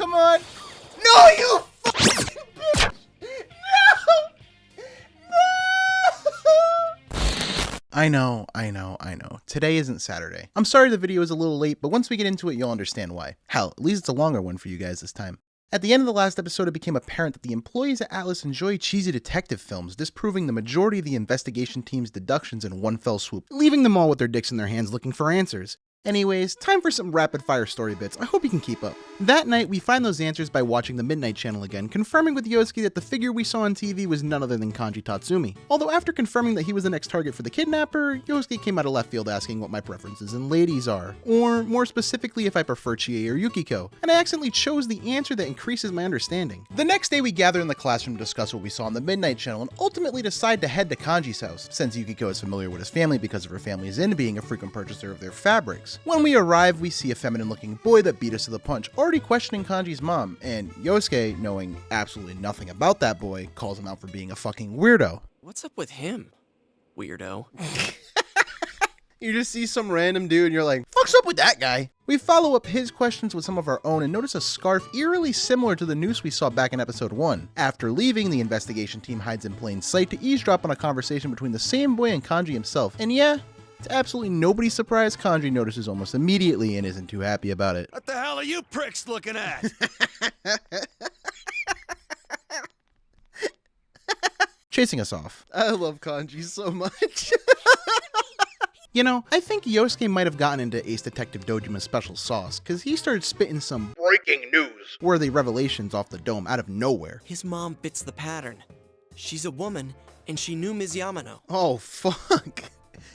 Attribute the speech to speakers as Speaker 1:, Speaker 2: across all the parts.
Speaker 1: come on. No, you fucking bitch. No. I know. Today isn't Saturday. I'm sorry the video is a little late, but once we get into it, you'll understand why. Hell, at least it's a longer one for you guys this time. At the end of the last episode, it became apparent that the employees at Atlas enjoy cheesy detective films, disproving the majority of the investigation team's deductions in one fell swoop, leaving them all with their dicks in their hands looking for answers. Anyways, time for some rapid-fire story bits. I hope you can keep up. That night, we find those answers by watching the Midnight Channel again, confirming with Yosuke that the figure we saw on TV was none other than Kanji Tatsumi. Although after confirming that he was the next target for the kidnapper, Yosuke came out of left field asking what my preferences in ladies are, or more specifically if I prefer Chie or Yukiko, and I accidentally chose the answer that increases my understanding. The next day, we gather in the classroom to discuss what we saw on the Midnight Channel and ultimately decide to head to Kanji's house, since Yukiko is familiar with his family because of her family's in being a frequent purchaser of their fabrics. When we arrive, we see a feminine-looking boy that beat us to the punch, already questioning Kanji's mom, and Yosuke, knowing absolutely nothing about that boy, calls him out for being a fucking weirdo.
Speaker 2: What's up with him, weirdo?
Speaker 1: You just see some random dude and you're like, fuck's up with that guy? We follow up his questions with some of our own and notice a scarf eerily similar to the noose we saw back in episode 1. After leaving, the investigation team hides in plain sight to eavesdrop on a conversation between the same boy and Kanji himself, and yeah, to absolutely nobody's surprise, Kanji notices almost immediately and isn't too happy about it.
Speaker 3: What the hell are you pricks looking at?
Speaker 1: Chasing us off.
Speaker 4: I love Kanji so much.
Speaker 1: You know, I think Yosuke might have gotten into Ace Detective Dojima's special sauce, cause he started spitting some breaking news worthy revelations off the dome out of nowhere.
Speaker 2: His mom fits the pattern. She's a woman, and she knew Ms. Yamano.
Speaker 1: Oh, fuck.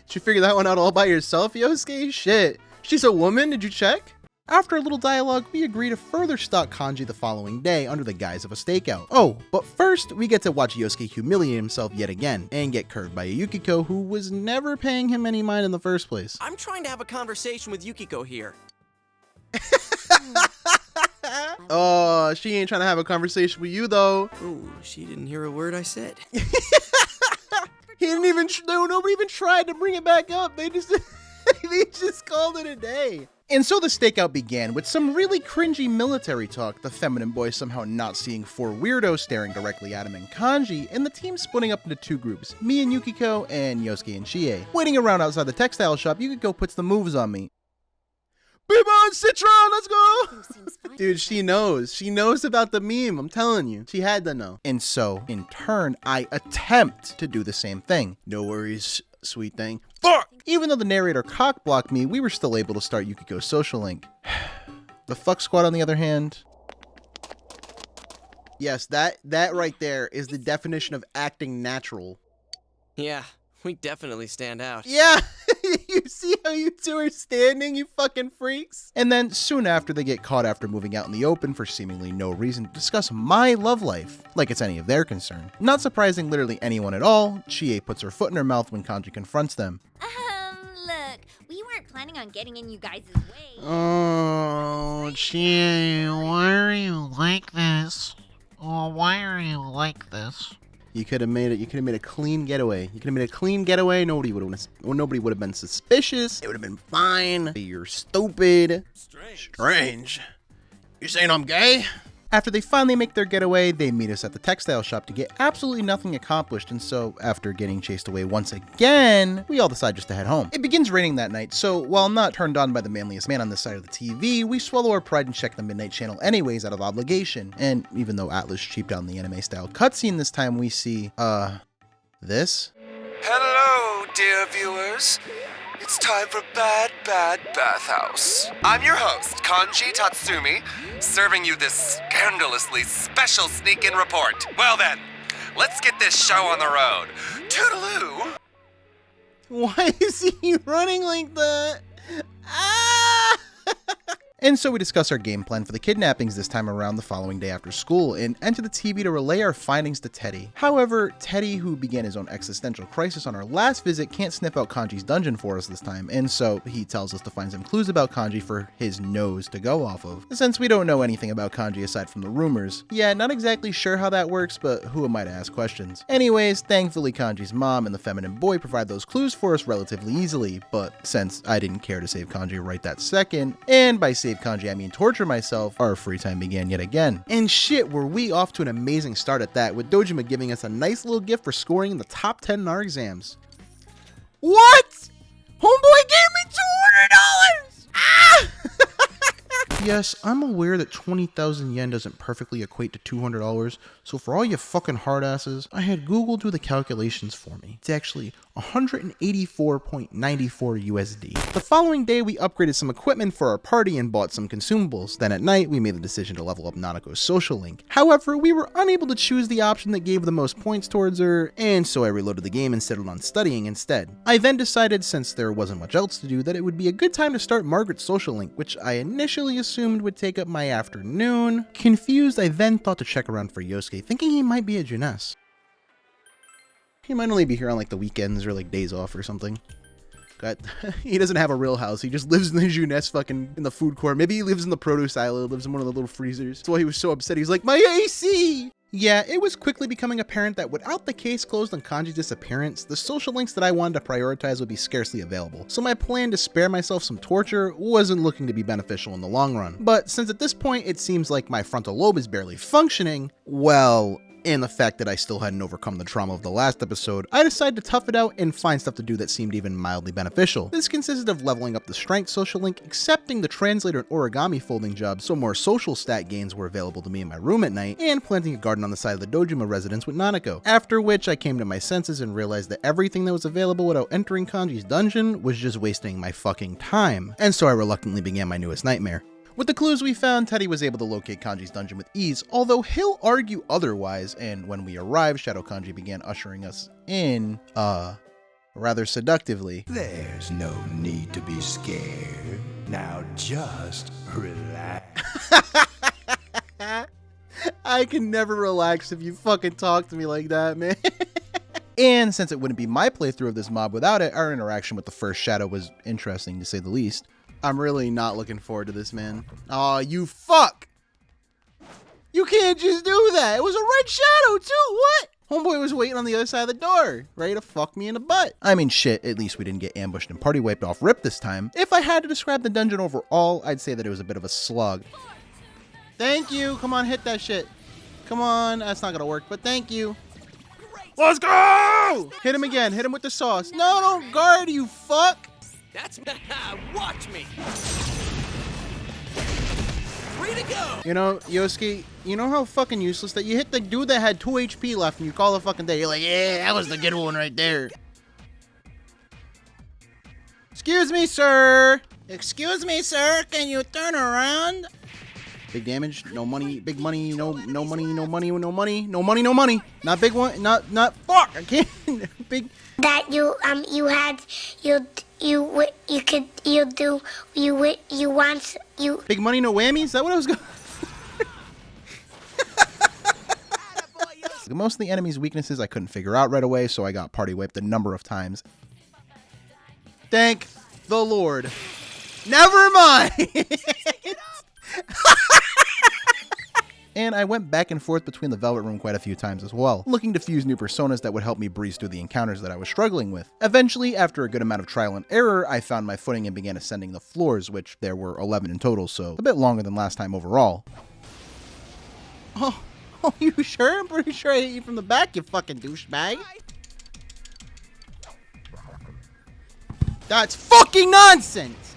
Speaker 1: Did you figure that one out all by yourself, Yosuke? Shit. She's a woman? Did you check? After a little dialogue, we agree to further stalk Kanji the following day under the guise of a stakeout. Oh, but first, we get to watch Yosuke humiliate himself yet again, and get curved by a Yukiko who was never paying him any mind in the first place.
Speaker 2: I'm trying to have a conversation with Yukiko here.
Speaker 1: Oh, she ain't trying to have a conversation with you, though.
Speaker 2: Ooh, she didn't hear a word I said.
Speaker 1: He didn't even, nobody even tried to bring it back up. They just, they just called it a day. And so the stakeout began with some really cringy military talk, the feminine boy somehow not seeing 4 weirdos staring directly at him and Kanji, and the team splitting up into 2 groups, me and Yukiko, and Yosuke and Chie. Waiting around outside the textile shop, Yukiko puts the moves on me. Bimon Citron, let's go! Dude, she knows. She knows about the meme, I'm telling you. She had to know. And so, in turn, I attempt to do the same thing. No worries, sweet thing. Fuck! Even though the narrator cock-blocked me, we were still able to start Yukiko's social link. The fuck squad, on the other hand. Yes, that right there is the definition of acting natural.
Speaker 2: Yeah, we definitely stand out.
Speaker 1: Yeah! You see how you two are standing, you fucking freaks? And then soon after, they get caught after moving out in the open for seemingly no reason to discuss my love life, like it's any of their concern. Not surprising literally anyone at all, Chie puts her foot in her mouth when Kanji confronts them.
Speaker 5: Look, we weren't planning on getting in you guys' way.
Speaker 6: Oh, Chie, why are you like this? Oh, why are you like this?
Speaker 1: You could have made it. You could have made a clean getaway. You could have made a clean getaway. Nobody would have been suspicious. It would have been fine. You're stupid. Strange. You saying I'm gay? After they finally make their getaway, they meet us at the textile shop to get absolutely nothing accomplished, and so, after getting chased away once again, we all decide just to head home. It begins raining that night, so while not turned on by the manliest man on this side of the TV, we swallow our pride and check the Midnight Channel anyways out of obligation, and even though Atlas cheaped down the anime-style cutscene this time, we see, this?
Speaker 7: Hello, dear viewers. It's time for Bad Bathhouse. I'm your host, Kanji Tatsumi, serving you this scandalously special sneak-in report. Well then, let's get this show on the road. Toodaloo!
Speaker 1: Why is he running like that? Ah! And so we discuss our game plan for the kidnappings this time around the following day after school and enter the TV to relay our findings to Teddy. However, Teddy, who began his own existential crisis on our last visit, can't sniff out Kanji's dungeon for us this time, and so he tells us to find some clues about Kanji for his nose to go off of. Since we don't know anything about Kanji aside from the rumors, yeah, not exactly sure how that works, but who am I to ask questions? Anyways, thankfully Kanji's mom and the feminine boy provide those clues for us relatively easily, but since I didn't care to save Kanji right that second, and by saving kanji, I mean torture myself, our free time began yet again. And shit, were we off to an amazing start at that, with Dojima giving us a nice little gift for scoring in the top 10 in our exams. What? Homeboy gave me $200! Ah! Yes, I'm aware that 20,000 yen doesn't perfectly equate to $200, so for all you fucking hard asses, I had Google do the calculations for me. It's actually 184.94 USD. The following day, we upgraded some equipment for our party and bought some consumables. Then at night, we made the decision to level up Nanako's social link. However, we were unable to choose the option that gave the most points towards her, and so I reloaded the game and settled on studying instead. I then decided, since there wasn't much else to do, that it would be a good time to start Margaret's social link, which I initially assumed would take up my afternoon. Confused, I then thought to check around for Yosuke, thinking he might be a Juness. He might only be here on like the weekends or like days off or something. He doesn't have a real house. He just lives in the Juness fucking in the food court. Maybe he lives in the produce aisle, lives in one of the little freezers. That's why he was so upset. He's like, my AC! Yeah, it was quickly becoming apparent that without the case closed on Kanji's disappearance, the social links that I wanted to prioritize would be scarcely available. So my plan to spare myself some torture wasn't looking to be beneficial in the long run. But since at this point it seems like my frontal lobe is barely functioning, well, and the fact that I still hadn't overcome the trauma of the last episode, I decided to tough it out and find stuff to do that seemed even mildly beneficial. This consisted of leveling up the strength social link, accepting the translator and origami folding job so more social stat gains were available to me in my room at night, and planting a garden on the side of the Dojima residence with Nanako. After which I came to my senses and realized that everything that was available without entering Kanji's dungeon was just wasting my fucking time. And so I reluctantly began my newest nightmare. With the clues we found, Teddy was able to locate Kanji's dungeon with ease, although he'll argue otherwise, and when we arrived, Shadow Kanji began ushering us in, rather seductively.
Speaker 3: There's no need to be scared. Now just relax.
Speaker 1: I can never relax if you fucking talk to me like that, man. And since it wouldn't be my playthrough of this mob without it, our interaction with the first Shadow was interesting to say the least. I'm really not looking forward to this, man. Aw, you fuck! You can't just do that! It was a red shadow, too! What? Homeboy was waiting on the other side of the door, ready to fuck me in the butt. I mean, shit, at least we didn't get ambushed and party wiped off rip this time. If I had to describe the dungeon overall, I'd say that it was a bit of a slug. Thank you! Come on, hit that shit. Come on, that's not gonna work, but thank you. Let's go! Hit him again, hit him with the sauce. No, don't guard, you fuck!
Speaker 2: That's watch me. Free to go.
Speaker 1: You know, Yosuke, you know how fucking useless that you hit the dude that had 2 HP left and you call it fucking day. You're like, yeah, that was the good one right there. Excuse me, sir. Excuse me, sir. Can you turn around? Big damage, no money, big money, no money, no money, no money, no money, no money. Not big one, not fuck. I can't. Big.
Speaker 8: That you
Speaker 1: Big money, no whammies? Is that what I was going? Most of the enemy's weaknesses I couldn't figure out right away, so I got party wiped a number of times. Thank the Lord. Never mind. And I went back and forth between the Velvet Room quite a few times as well, looking to fuse new personas that would help me breeze through the encounters that I was struggling with. Eventually, after a good amount of trial and error, I found my footing and began ascending the floors, which there were 11 in total, so a bit longer than last time overall. Oh, you sure? I'm pretty sure I hit you from the back, you fucking douchebag. That's fucking nonsense!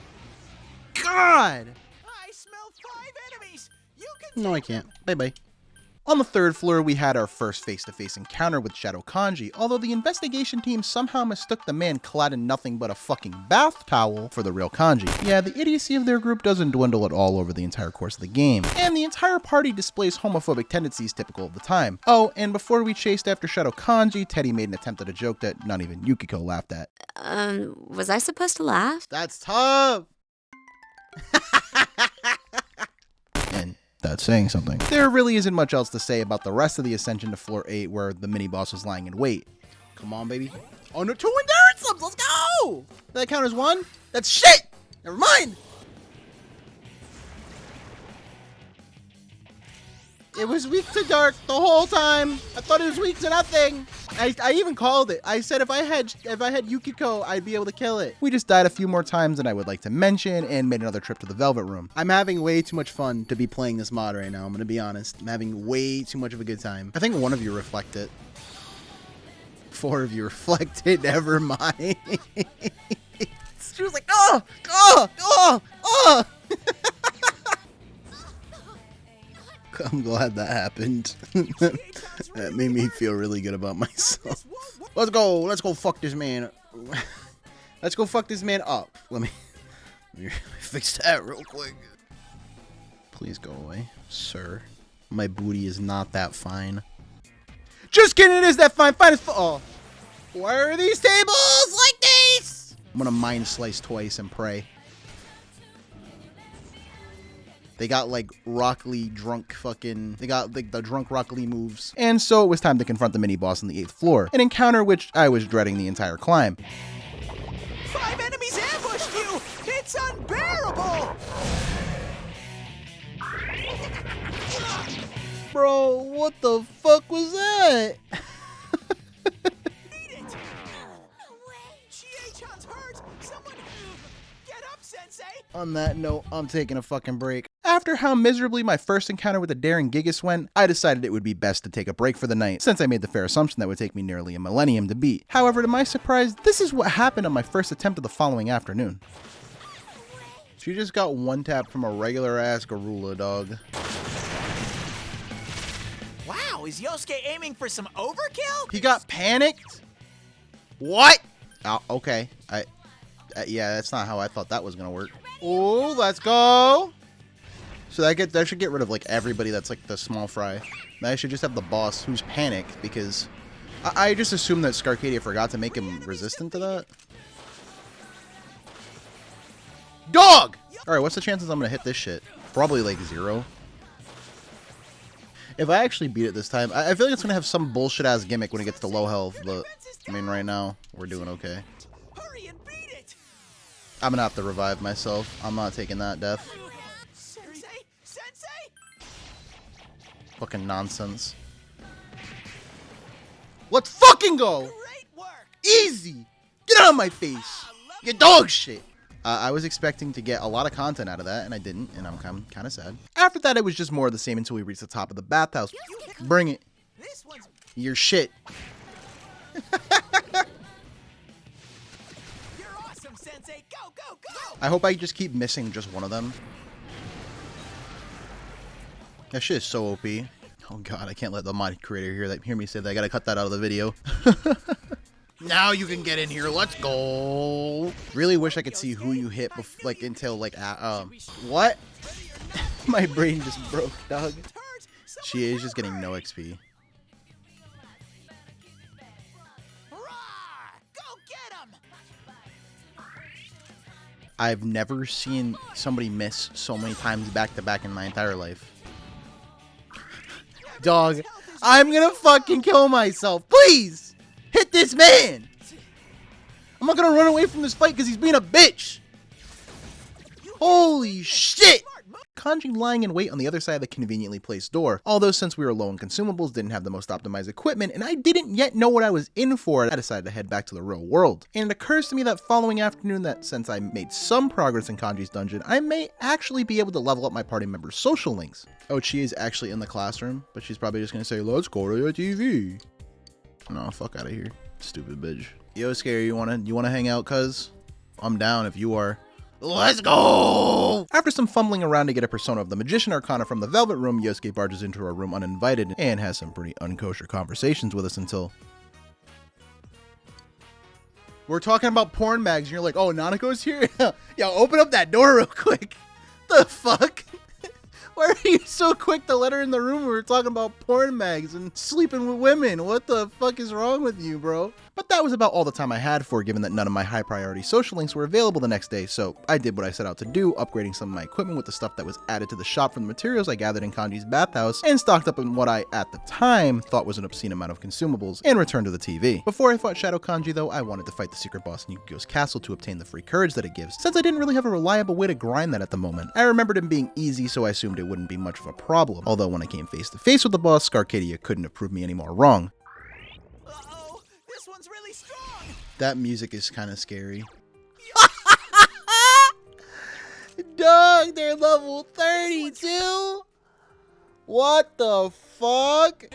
Speaker 1: God!
Speaker 2: I smell 5 enemies. You can.
Speaker 1: No, I can't. Bye-bye. On the 3rd floor, we had our first face-to-face encounter with Shadow Kanji, although the investigation team somehow mistook the man clad in nothing but a fucking bath towel for the real Kanji. Yeah, the idiocy of their group doesn't dwindle at all over the entire course of the game, and the entire party displays homophobic tendencies typical of the time. Oh, and before we chased after Shadow Kanji, Teddy made an attempt at a joke that not even Yukiko laughed at.
Speaker 5: Was I supposed to laugh?
Speaker 1: That's tough! And that's saying something. There really isn't much else to say about the rest of the ascension to floor 8 where the mini-boss was lying in wait. Come on, baby. Oh no, 2 endurance subs, let's go! That count as 1? That's shit! Never mind! It was weak to dark the whole time. I thought it was weak to nothing. I even called it. I said if I had Yukiko, I'd be able to kill it. We just died a few more times than I would like to mention and made another trip to the Velvet Room. I'm having way too much fun to be playing this mod right now. I'm gonna be honest. I'm having way too much of a good time. I think one of you reflected. 4 of you reflected. Never mind. She was like, oh, oh, oh, oh. I'm glad that happened. That made me feel really good about myself. Let's go fuck this man. Let's go fuck this man up. Let me fix that real quick. Please go away, sir. My booty is not that fine. Just kidding, it is that fine. Fine as oh. Why are these tables like these? I'm gonna mind slice twice and pray. They got like Rock Lee drunk fucking, they got like the drunk Rock Lee moves. And so it was time to confront the mini boss on the 8th floor, an encounter which I was dreading the entire climb.
Speaker 2: 5 enemies ambushed you! It's unbearable!
Speaker 1: Bro, what the fuck was that? On that note, I'm taking a fucking break. After how miserably my first encounter with the daring Gigas went, I decided it would be best to take a break for the night, since I made the fair assumption that would take me nearly a millennium to beat. However, to my surprise, this is what happened on my first attempt of the following afternoon. She just got one tap from a regular ass Garula, dog.
Speaker 2: Wow, is Yosuke aiming for some overkill?
Speaker 1: He got panicked? What? Oh, okay. Yeah, that's not how I thought that was gonna work. Oh, let's go. So that should get rid of like everybody that's like the small fry. I should just have the boss who's panicked because I just assumed that SCArkadia forgot to make him resistant to that. Dog! Alright, what's the chances I'm gonna hit this shit? Probably like 0. If I actually beat it this time, I feel like it's gonna have some bullshit ass gimmick when it gets to low health, but I mean right now, we're doing okay. I'm gonna have to revive myself. I'm not taking that death.
Speaker 2: Sensei?
Speaker 1: Fucking nonsense. Let's fucking go! Easy! Get out of my face! You dog shit! I was expecting to get a lot of content out of that, and I didn't, and I'm kind of sad. After that, it was just more of the same until we reached the top of the bathhouse. Bring it. Your shit. I hope I just keep missing just one of them. That shit is so OP. Oh god, I can't let the mod creator hear me say that. I gotta cut that out of the video. Now you can get in here. Let's go. Really wish I could see who you hit like until like what? My brain just broke, dog. She is just getting no XP. I've never seen somebody miss so many times back to back in my entire life. Dog, I'm gonna fucking kill myself. Please, hit this man. I'm not gonna run away from this fight because he's being a bitch. Holy shit. Kanji lying in wait on the other side of the conveniently placed door. Although since we were low on consumables, didn't have the most optimized equipment, and I didn't yet know what I was in for, I decided to head back to the real world. And it occurs to me that following afternoon that since I made some progress in Kanji's dungeon, I may actually be able to level up my party members' social links. Oh, she is actually in the classroom, but she's probably just gonna say, let's go to your TV. No, fuck out of here, stupid bitch. Yosuke, you wanna hang out, cuz? I'm down if you are. Let's go! After some fumbling around to get a persona of the Magician Arcana from the Velvet Room, Yosuke barges into our room uninvited and has some pretty unkosher conversations with us until... We're talking about porn mags and you're like, oh, Nanako's here? Yo, open up that door real quick. The fuck? Why are you so quick to let her in the room when we're talking about porn mags and sleeping with women? What the fuck is wrong with you, bro? But that was about all the time I had for, given that none of my high priority social links were available the next day, so I did what I set out to do, upgrading some of my equipment with the stuff that was added to the shop from the materials I gathered in Kanji's bathhouse, and stocked up in what I, at the time, thought was an obscene amount of consumables, and returned to the TV. Before I fought Shadow Kanji though, I wanted to fight the secret boss in Yukiko's castle to obtain the free courage that it gives, since I didn't really have a reliable way to grind that at the moment. I remembered him being easy, so I assumed it wouldn't be much of a problem, although when I came face to face with the boss, SCArkadia couldn't have proved me any more wrong.
Speaker 2: Uh-oh, this one's really strong.
Speaker 1: That music is kind of scary. Dog, they're level 32? What the fuck?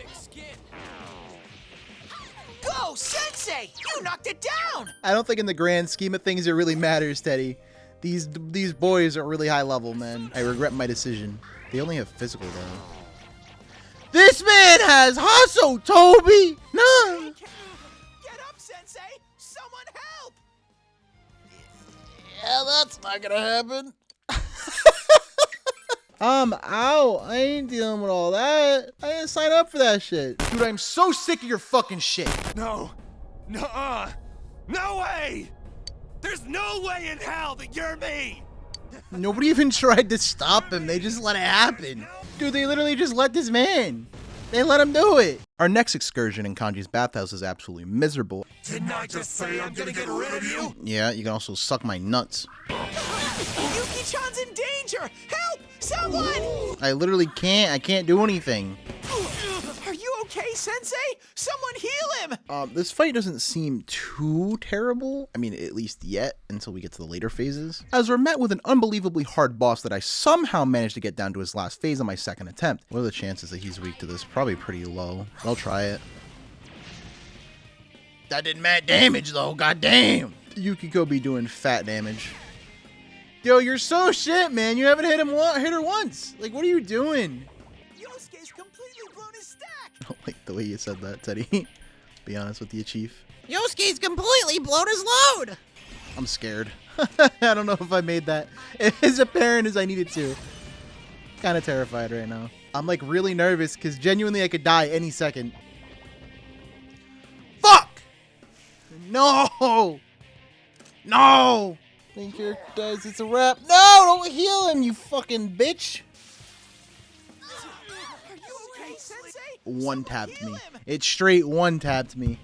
Speaker 2: Go, Sensei! You knocked it down!
Speaker 1: I don't think in the grand scheme of things it really matters, Teddy. These boys are really high level, man. I regret my decision. They only have physical though. This man has hustle, Toby! No!
Speaker 2: Get up, Sensei! Someone help!
Speaker 1: Yeah, that's not gonna happen. I'm out. I ain't dealing with all that. I didn't sign up for that shit. Dude, I'm so sick of your fucking shit.
Speaker 7: No. Nuh-uh. No way! There's no way in hell that you're me!
Speaker 1: Nobody even tried to stop him. They just let it happen. Dude, they literally just let this man. They let him do it. Our next excursion in Kanji's bathhouse is absolutely miserable.
Speaker 7: Didn't I just say I'm gonna get rid of you?
Speaker 1: Yeah, you can also suck my nuts.
Speaker 2: Yuki-chan's in danger! Help! Someone!
Speaker 1: I literally can't. I can't do anything.
Speaker 2: Are you okay, Sensei? Someone heal him!
Speaker 1: This fight doesn't seem too terrible. I mean, at least yet, until we get to the later phases. As we're met with an unbelievably hard boss that I somehow managed to get down to his last phase on my second attempt. What are the chances that he's weak to this? Probably pretty low. I'll try it. That did mad damage though, goddamn! Yukiko be doing fat damage. Yo, you're so shit, man. You haven't hit her once. Like, what are you doing?
Speaker 2: Yosuke's completely blown his stack!
Speaker 1: I don't like the way you said that, Teddy. Be honest with you, Chief.
Speaker 6: Yosuke's completely blown his load!
Speaker 1: I'm scared. I don't know if I made that as apparent as I needed to. Kind of terrified right now. I'm like really nervous because genuinely I could die any second. Fuck! No! No! Think here dies, it's a wrap. No! Don't heal him, you fucking bitch!
Speaker 2: Are you okay, Sensei?
Speaker 1: One tapped
Speaker 2: Heal
Speaker 1: me.
Speaker 2: him!
Speaker 1: It straight one tapped me.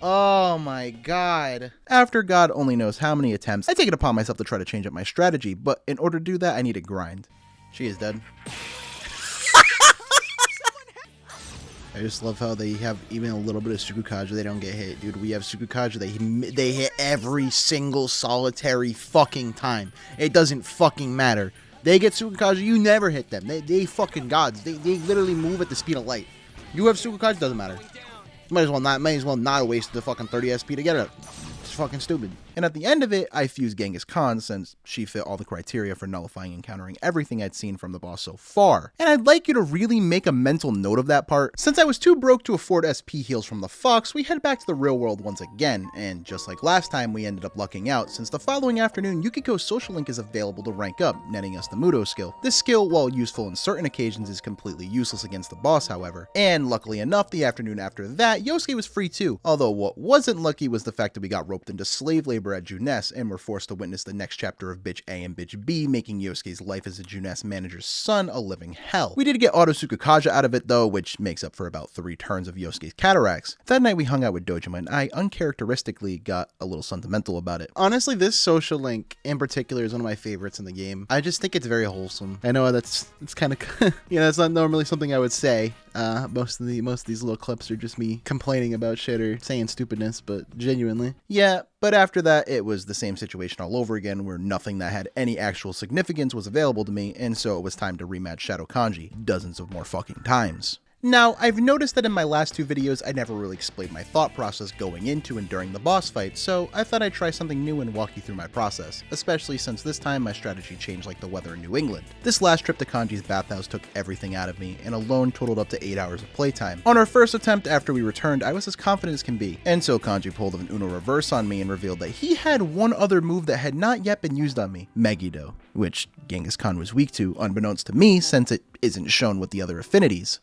Speaker 1: Oh my god. After God only knows how many attempts, I take it upon myself to try to change up my strategy, but in order to do that, I need to grind. She is dead. I just love how they have even a little bit of Tsukukaja, they don't get hit. Dude, we have Tsukukaja, they hit every single solitary fucking time. It doesn't fucking matter. They get Tsukukaja, you never hit them. They fucking gods. They literally move at the speed of light. You have Tsukukaja, doesn't matter. Might as well not waste the fucking 30 SP to get it. It's fucking stupid. And at the end of it, I fused Genghis Khan since she fit all the criteria for nullifying and countering everything I'd seen from the boss so far. And I'd like you to really make a mental note of that part. Since I was too broke to afford SP heals from the Fox, we head back to the real world once again, and just like last time, we ended up lucking out since the following afternoon, Yukiko's social link is available to rank up, netting us the Mudo skill. This skill, while useful in certain occasions, is completely useless against the boss, however. And luckily enough, the afternoon after that, Yosuke was free too, although what wasn't lucky was the fact that we got roped into slave labor at Junes, and were forced to witness the next chapter of Bitch A and Bitch B, making Yosuke's life as a Junes manager's son a living hell. We did get Auto Tsukukaja out of it though, which makes up for about 3 turns of Yosuke's cataracts. That night we hung out with Dojima, and I uncharacteristically got a little sentimental about it. Honestly, this social link in particular is one of my favorites in the game. I just think it's very wholesome. I know it's kind of, you know, it's not normally something I would say. Most of these little clips are just me complaining about shit or saying stupidness, but genuinely. Yeah, but after that, it was the same situation all over again, where nothing that had any actual significance was available to me, and so it was time to rematch Shadow Kanji dozens of more fucking times. Now, I've noticed that in my last 2 videos, I never really explained my thought process going into and during the boss fight, so I thought I'd try something new and walk you through my process, especially since this time my strategy changed like the weather in New England. This last trip to Kanji's bathhouse took everything out of me, and alone totaled up to 8 hours of playtime. On our first attempt after we returned, I was as confident as can be, and so Kanji pulled an Uno reverse on me and revealed that he had one other move that had not yet been used on me, Megiddo, which Genghis Khan was weak to, unbeknownst to me since it isn't shown with the other affinities.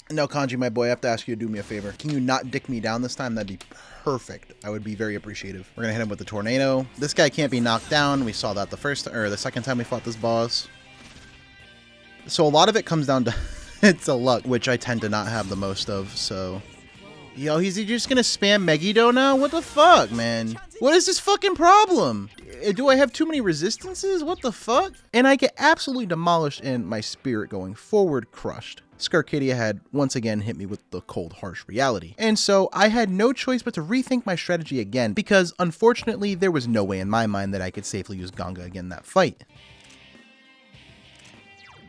Speaker 1: No, Kanji, my boy, I have to ask you to do me a favor. Can you not dick me down this time? That'd be perfect. I would be very appreciative. We're gonna hit him with the tornado. This guy can't be knocked down. We saw that the second time we fought this boss. So a lot of it comes down to it's a luck, which I tend to not have the most of, so. Yo, he's just gonna spam Megiddo now? What the fuck, man? What is this fucking problem? Do I have too many resistances? What the fuck? And I get absolutely demolished and my spirit going forward crushed. SCArkadia had once again hit me with the cold, harsh reality. And so I had no choice but to rethink my strategy again because unfortunately there was no way in my mind that I could safely use Ganga again in that fight.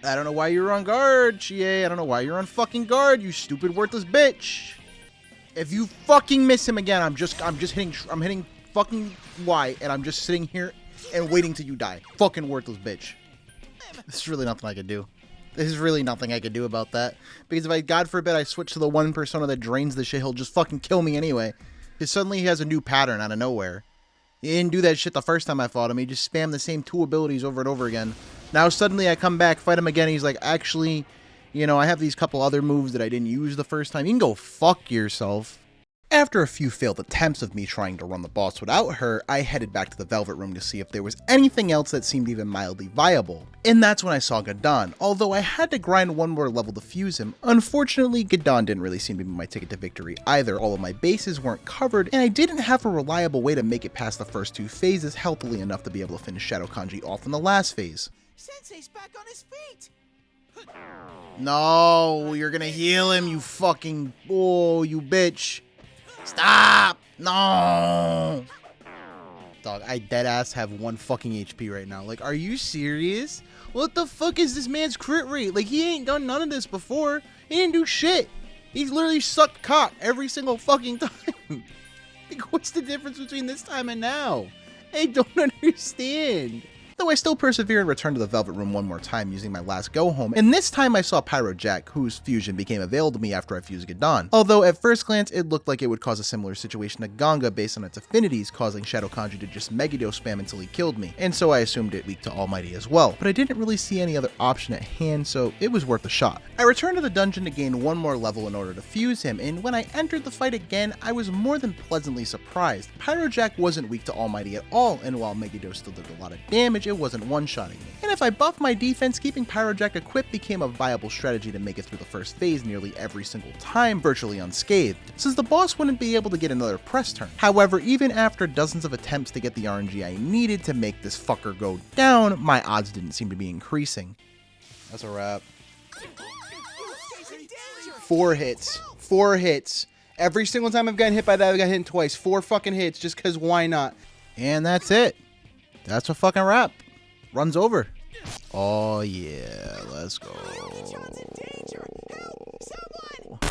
Speaker 1: I don't know why you're on guard, Chie. I don't know why you're on fucking guard, you stupid worthless bitch. If you fucking miss him again, I'm hitting fucking Y, and I'm just sitting here and waiting till you die. Fucking worthless bitch. There's really nothing I could do. There's really nothing I could do about that. Because if God forbid, I switch to the one persona that drains the shit, he'll just fucking kill me anyway. Because suddenly he has a new pattern out of nowhere. He didn't do that shit the first time I fought him. He just spammed the same two abilities over and over again. Now suddenly I come back, fight him again, and he's like, actually, you know, I have these couple other moves that I didn't use the first time. You can go fuck yourself. After a few failed attempts of me trying to run the boss without her, I headed back to the Velvet Room to see if there was anything else that seemed even mildly viable. And that's when I saw Gadon, although I had to grind one more level to fuse him. Unfortunately, Gadon didn't really seem to be my ticket to victory either. All of my bases weren't covered, and I didn't have a reliable way to make it past the first two phases healthily enough to be able to finish Shadow Kanji off in the last phase.
Speaker 2: Sensei's back on his feet!
Speaker 1: No, you're gonna heal him, you fucking... Oh, you bitch. Stop! No! Dog, I deadass have 1 fucking HP right now. Like, are you serious? What the fuck is this man's crit rate? Like, he ain't done none of this before. He didn't do shit. He's literally sucked cock every single fucking time. Like, what's the difference between this time and now? I don't understand. Though I still persevere and return to the Velvet Room one more time using my last go home, and this time I saw Pyro Jack, whose fusion became available to me after I fused Gadon. Although at first glance it looked like it would cause a similar situation to Ganga based on its affinities, causing Shadow Kanji to just Megiddo spam until he killed me, and so I assumed it leaked to Almighty as well. But I didn't really see any other option at hand, so it was worth a shot. I returned to the dungeon to gain one more level in order to fuse him, and when I entered the fight again, I was more than pleasantly surprised. Pyro Jack wasn't weak to Almighty at all, and while Megiddo still did a lot of damage, it wasn't one-shotting me. And if I buffed my defense, keeping Pyro Jack equipped became a viable strategy to make it through the first phase nearly every single time, virtually unscathed, since the boss wouldn't be able to get another press turn. However, even after dozens of attempts to get the RNG I needed to make this fucker go down, my odds didn't seem to be increasing. That's a wrap. 4 hits. 4 hits. Every single time I've gotten hit by that, I've got hit twice. 4 fucking hits, just cause why not? And that's it. That's a fucking wrap. Runs over. Oh yeah, let's go.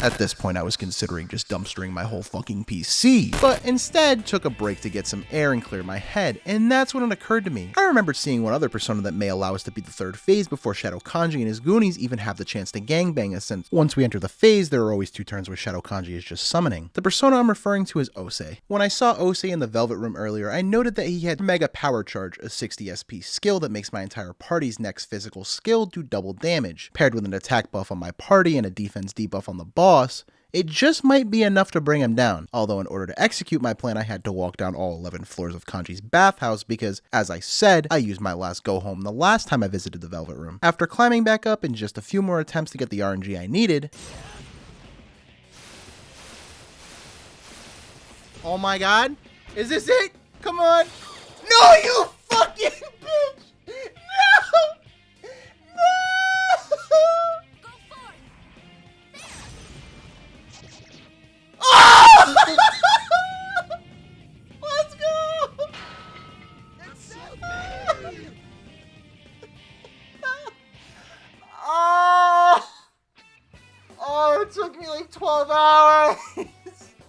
Speaker 1: At this point, I was considering just dumpstering my whole fucking PC, but instead took a break to get some air and clear my head, and that's when it occurred to me. I remember seeing one other persona that may allow us to beat the 3rd phase before Shadow Kanji and his goonies even have the chance to gangbang us, since once we enter the phase, there are always 2 turns where Shadow Kanji is just summoning. The persona I'm referring to is Ose. When I saw Ose in the Velvet Room earlier, I noted that he had Mega Power Charge, a 60 SP skill that makes my entire party's next physical skill do double damage. Paired with an attack buff on my party and a defense debuff on the boss, it just might be enough to bring him down. Although in order to execute my plan, I had to walk down all 11 floors of Kanji's bathhouse because, as I said, I used my last go home the last time I visited the Velvet Room. After climbing back up and just a few more attempts to get the RNG I needed... Oh my god! Is this it? Come on! No, you fucking bitch! No! Oh! Let's go! Oh, it took me like 12 hours.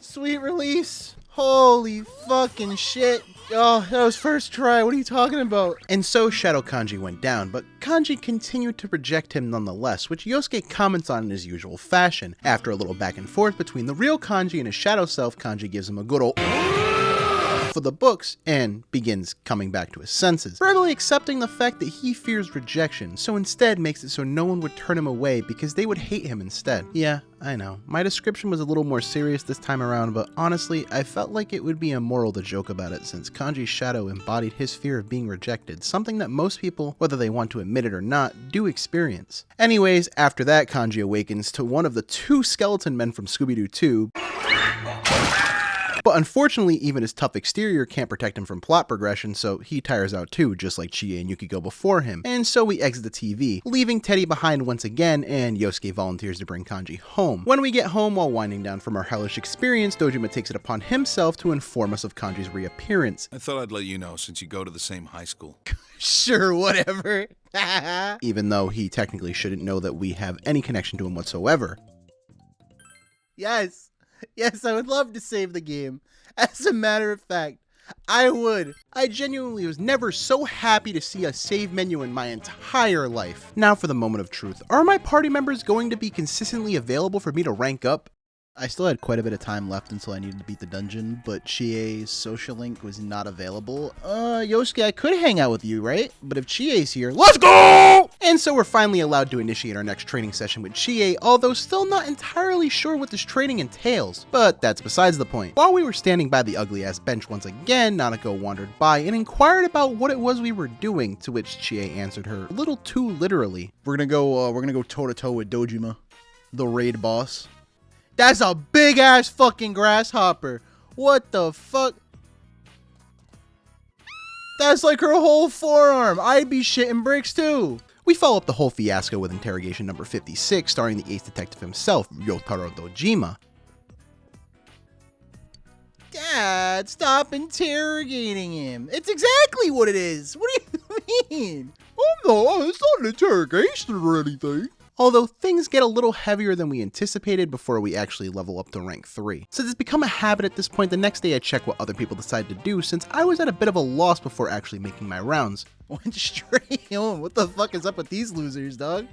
Speaker 1: Sweet release. Holy fucking shit. Oh, that was first try. What are you talking about? And so Shadow Kanji went down, but Kanji continued to reject him nonetheless, which Yosuke comments on in his usual fashion. After a little back and forth between the real Kanji and his shadow self, Kanji gives him a good ol' of the books and begins coming back to his senses, verbally accepting the fact that he fears rejection, so instead makes it so no one would turn him away because they would hate him instead. Yeah, I know, my description was a little more serious this time around, but honestly, I felt like it would be immoral to joke about it since Kanji's shadow embodied his fear of being rejected, something that most people, whether they want to admit it or not, do experience. Anyways, after that, Kanji awakens to one of the two skeleton men from Scooby-Doo 2, but unfortunately, even his tough exterior can't protect him from plot progression, so he tires out too, just like Chie and Yukiko before him. And so we exit the TV, leaving Teddy behind once again, and Yosuke volunteers to bring Kanji home. When we get home while winding down from our hellish experience, Dojima takes it upon himself to inform us of Kanji's reappearance.
Speaker 8: I thought I'd let you know since you go to the same high school.
Speaker 4: Sure, whatever.
Speaker 1: Even though he technically shouldn't know that we have any connection to him whatsoever.
Speaker 4: Yes. Yes, I would love to save the game. As a matter of fact, I would.
Speaker 1: I genuinely was never so happy to see a save menu in my entire life. Now for the moment of truth. Are my party members going to be consistently available for me to rank up?
Speaker 4: I still had quite a bit of time left until I needed to beat the dungeon, but Chie's social link was not available. Yosuke, I could hang out with you, right? But if Chie's here, let's go!
Speaker 1: And so we're finally allowed to initiate our next training session with Chie, although still not entirely sure what this training entails. But that's besides the point. While we were standing by the ugly-ass bench once again, Nanako wandered by and inquired about what it was we were doing, to which Chie answered her a little too literally.
Speaker 4: We're gonna go toe-to-toe with Dojima, the raid boss. That's a big-ass fucking grasshopper. What the fuck? That's like her whole forearm. I'd be shitting bricks too.
Speaker 1: We follow up the whole fiasco with interrogation number 56, starring the ace detective himself, Yotaro Dojima.
Speaker 4: Dad, stop interrogating him. It's exactly what it is. What do you mean? Oh no, it's not an interrogation or anything.
Speaker 1: Although things get a little heavier than we anticipated before we actually level up to rank 3. Since it's become a habit at this point, the next day I check what other people decide to do since I was at a bit of a loss before actually making my rounds.
Speaker 4: Went straight home. What the fuck is up with these losers, dog?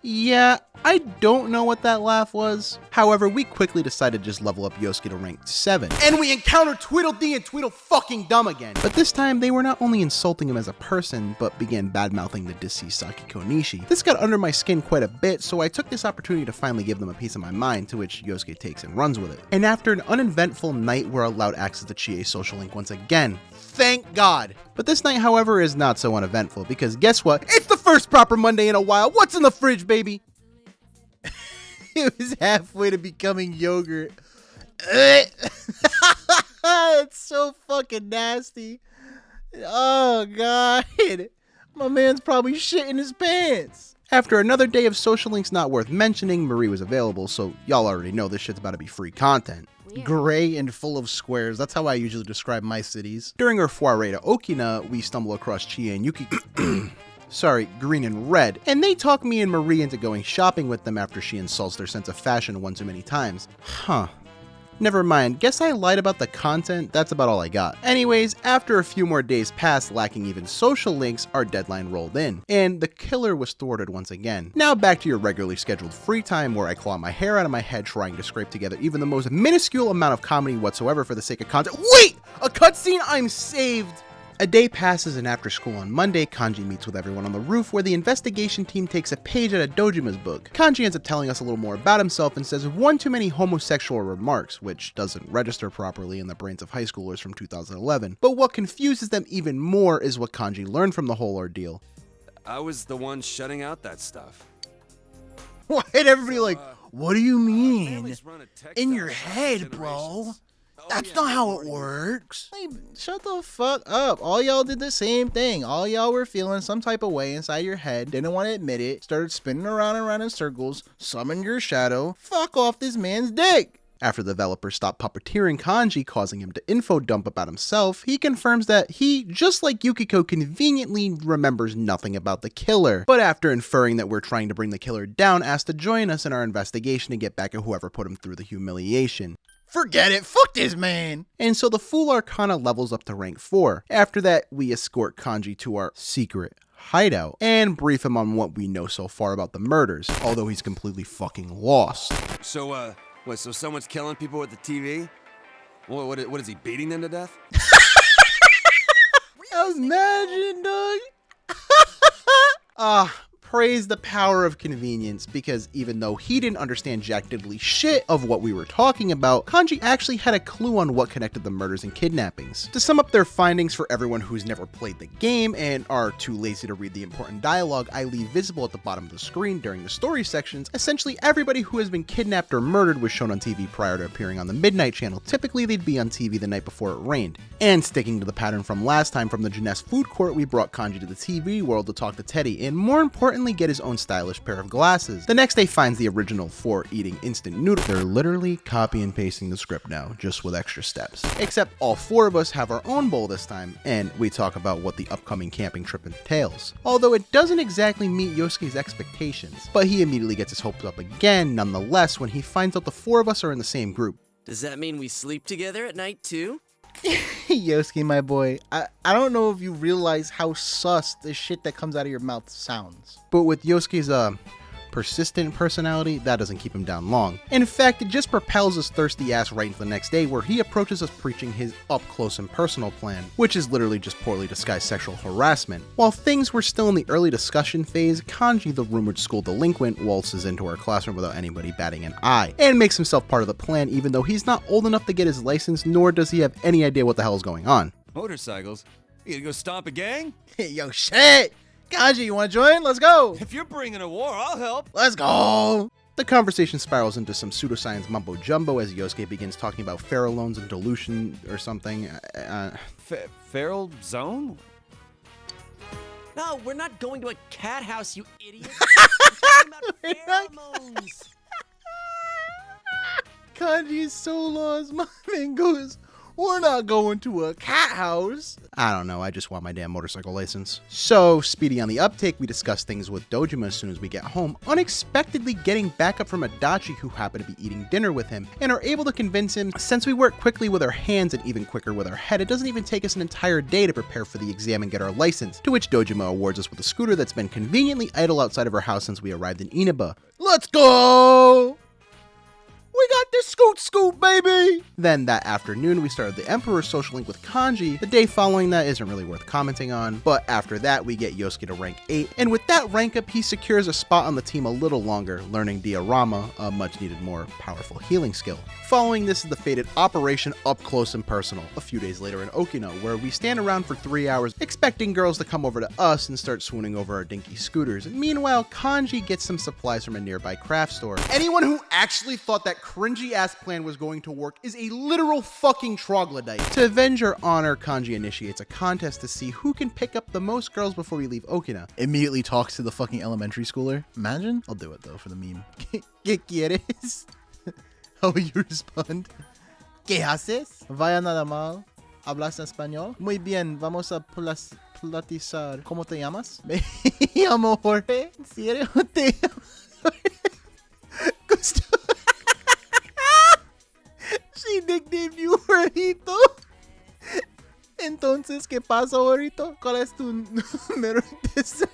Speaker 1: Yeah, I don't know what that laugh was. However, we quickly decided to just level up Yosuke to rank 7.
Speaker 4: And we encountered Tweedledee and Tweedle-fucking-Dum again.
Speaker 1: But this time, they were not only insulting him as a person, but began bad-mouthing the deceased Sakiko Nishi. This got under my skin quite a bit, so I took this opportunity to finally give them a piece of my mind, to which Yosuke takes and runs with it. And after an uneventful night, we're allowed access to Chie's social link once again.
Speaker 4: Thank God.
Speaker 1: But this night, however, is not so uneventful, because guess what? It's the first proper Monday in a while. What's in the fridge, baby?
Speaker 4: It was halfway to becoming yogurt. It's so fucking nasty. Oh, God. My man's probably shitting his pants.
Speaker 1: After another day of social links not worth mentioning, Marie was available, so y'all already know this shit's about to be free content.
Speaker 5: Weird.
Speaker 4: Gray and full of squares. That's how I usually describe my cities.
Speaker 1: During our foray to Okina, we stumble across Chie and Yukiko. Sorry, Green and Red, and they talk me and Marie into going shopping with them after she insults their sense of fashion one too many times. Huh. Never mind, guess I lied about the content, that's about all I got. Anyways, after a few more days passed lacking even social links, our deadline rolled in, and the killer was thwarted once again. Now back to your regularly scheduled free time where I claw my hair out of my head trying to scrape together even the most minuscule amount of comedy whatsoever for the sake of content. Wait! A cutscene? I'm saved! A day passes, and after school on Monday, Kanji meets with everyone on the roof where the investigation team takes a page out of Dojima's book. Kanji ends up telling us a little more about himself and says one too many homosexual remarks, which doesn't register properly in the brains of high schoolers from 2011. But what confuses them even more is what Kanji learned from the whole ordeal.
Speaker 9: I was the one shutting out that stuff.
Speaker 4: Why did everybody like, what do you mean?
Speaker 9: Families run a textile
Speaker 4: In your
Speaker 9: shop
Speaker 4: head,
Speaker 9: for
Speaker 4: bro.
Speaker 9: generations.
Speaker 4: That's
Speaker 9: yeah,
Speaker 4: not how
Speaker 9: before
Speaker 4: it
Speaker 9: you-
Speaker 4: works. Hey, shut the fuck up. All y'all did the same thing. All y'all were feeling some type of way inside your head, didn't want to admit it, started spinning around and around in circles, summoned your shadow. Fuck off this man's dick.
Speaker 1: After the developer stopped puppeteering Kanji, causing him to info dump about himself, he confirms that he, just like Yukiko, conveniently remembers nothing about the killer. But after inferring that we're trying to bring the killer down, asked to join us in our investigation to get back at whoever put him through the humiliation.
Speaker 4: Forget it. Fuck this man.
Speaker 1: And so the Fool Arcana levels up to rank 4. After that, we escort Kanji to our secret hideout and brief him on what we know so far about the murders, although he's completely fucking lost.
Speaker 9: So, so someone's killing people with the TV? What is he, beating them to death?
Speaker 4: Imagine, dog. Praise the power of convenience, because even though he didn't understand jack diddly shit of what we were talking about, Kanji actually had a clue on what connected the murders and kidnappings. To sum up their findings for everyone who's never played the game and are too lazy to read the important dialogue I leave visible at the bottom of the screen during the story sections, essentially everybody who has been kidnapped or murdered was shown on TV prior to appearing on the Midnight Channel. Typically they'd be on TV the night before it rained. And sticking to the pattern from last time from the Jeunesse food court, we brought Kanji to the TV world to talk to Teddy, and more importantly get his own stylish pair of glasses. The next day finds the original for eating instant noodles. They're literally copy and pasting the script now, just with extra steps. Except all four of us have our own bowl this time, and we talk about what the upcoming camping trip entails. Although it doesn't exactly meet Yosuke's expectations, but he immediately gets his hopes up again nonetheless when he finds out the four of us are in the same group.
Speaker 2: Does that mean we sleep together at night too?
Speaker 4: Yosuke, my boy, I don't know if you realize how sus the shit that comes out of your mouth sounds. But with Yosuke's persistent personality, that doesn't keep him down long. In fact, it just propels his thirsty ass right into the next day, where he approaches us preaching his up close and personal plan, which is literally just poorly disguised sexual harassment. While things were still in the early discussion phase, Kanji, the rumored school delinquent, waltzes into our classroom without anybody batting an eye, and makes himself part of the plan even though he's not old enough to get his license, nor does he have any idea what the hell is going on.
Speaker 9: Motorcycles? You gonna go stomp a gang?
Speaker 4: Yo, shit! Kanji, you wanna join? Let's go!
Speaker 9: If you're bringing a war, I'll help.
Speaker 4: Let's go! The conversation spirals into some pseudoscience mumbo jumbo as Yosuke begins talking about pheromones and dilution or something.
Speaker 9: Feral zone?
Speaker 2: No, we're not going to a cat house, you idiot. We're talking about pheromones.
Speaker 4: Kanji is so lost. My man goes, we're not going to a cat house. I don't know, I just want my damn motorcycle license. So, speedy on the uptake, we discuss things with Dojima as soon as we get home, unexpectedly getting backup from Adachi who happened to be eating dinner with him, and are able to convince him, since we work quickly with our hands and even quicker with our head, it doesn't even take us an entire day to prepare for the exam and get our license, to which Dojima awards us with a scooter that's been conveniently idle outside of our house since we arrived in Inaba. Let's go! We got this scoot, baby! Then that afternoon, we started the Emperor's social link with Kanji. The day following that isn't really worth commenting on, but after that, we get Yosuke to rank 8, and with that rank up, he secures a spot on the team a little longer, learning Diorama, a much needed more powerful healing skill. Following this is the fated Operation Up Close and Personal, a few days later in Okino, where we stand around for 3 hours, expecting girls to come over to us and start swooning over our dinky scooters, and meanwhile, Kanji gets some supplies from a nearby craft store. Anyone who actually thought that cringy ass plan was going to work is a literal fucking troglodyte. To avenge our honor, Kanji initiates a contest to see who can pick up the most girls before we leave Okina. Immediately talks to the fucking elementary schooler. Imagine? I'll do it though for the meme. ¿Qué quieres? How will you respond? ¿Qué haces? Vaya nada mal. ¿Hablas español? Muy bien, vamos a platizar. ¿Cómo te llamas? Me llamo Jorge. ¿En serio te llamas? Gusto. She nicknamed you Jorgito. Entonces, ¿qué pasa, Jorgito? ¿Cuál es tu número de serie?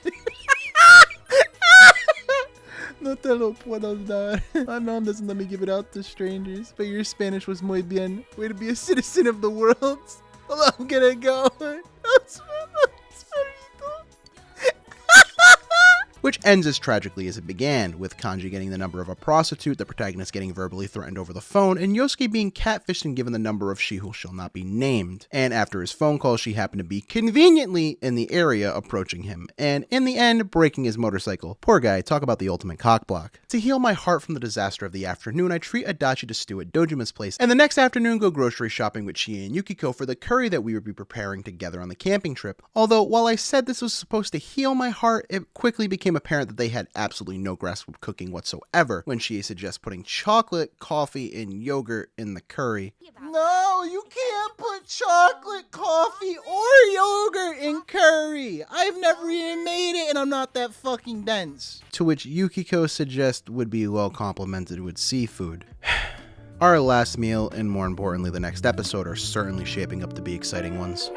Speaker 4: No te lo puedo dar. My mom doesn't let me give it out to strangers, but your Spanish was muy bien. Way to be a citizen of the world. Well, I'm gonna go. Which ends as tragically as it began, with Kanji getting the number of a prostitute, the protagonist getting verbally threatened over the phone, and Yosuke being catfished and given the number of she who shall not be named. And after his phone call, she happened to be conveniently in the area approaching him, and in the end, breaking his motorcycle. Poor guy, talk about the ultimate cockblock. To heal my heart from the disaster of the afternoon, I treat Adachi to stew at Dojima's place, and the next afternoon go grocery shopping with Chie and Yukiko for the curry that we would be preparing together on the camping trip. Although, while I said this was supposed to heal my heart, it quickly became apparent that they had absolutely no grasp of cooking whatsoever when she suggests putting chocolate, coffee, and yogurt in the curry. No, you can't put chocolate, coffee, or yogurt in curry. I've never even made it and I'm not that fucking dense. To which Yukiko suggests would be well complemented with seafood. Our last meal, and more importantly the next episode, are certainly shaping up to be exciting ones.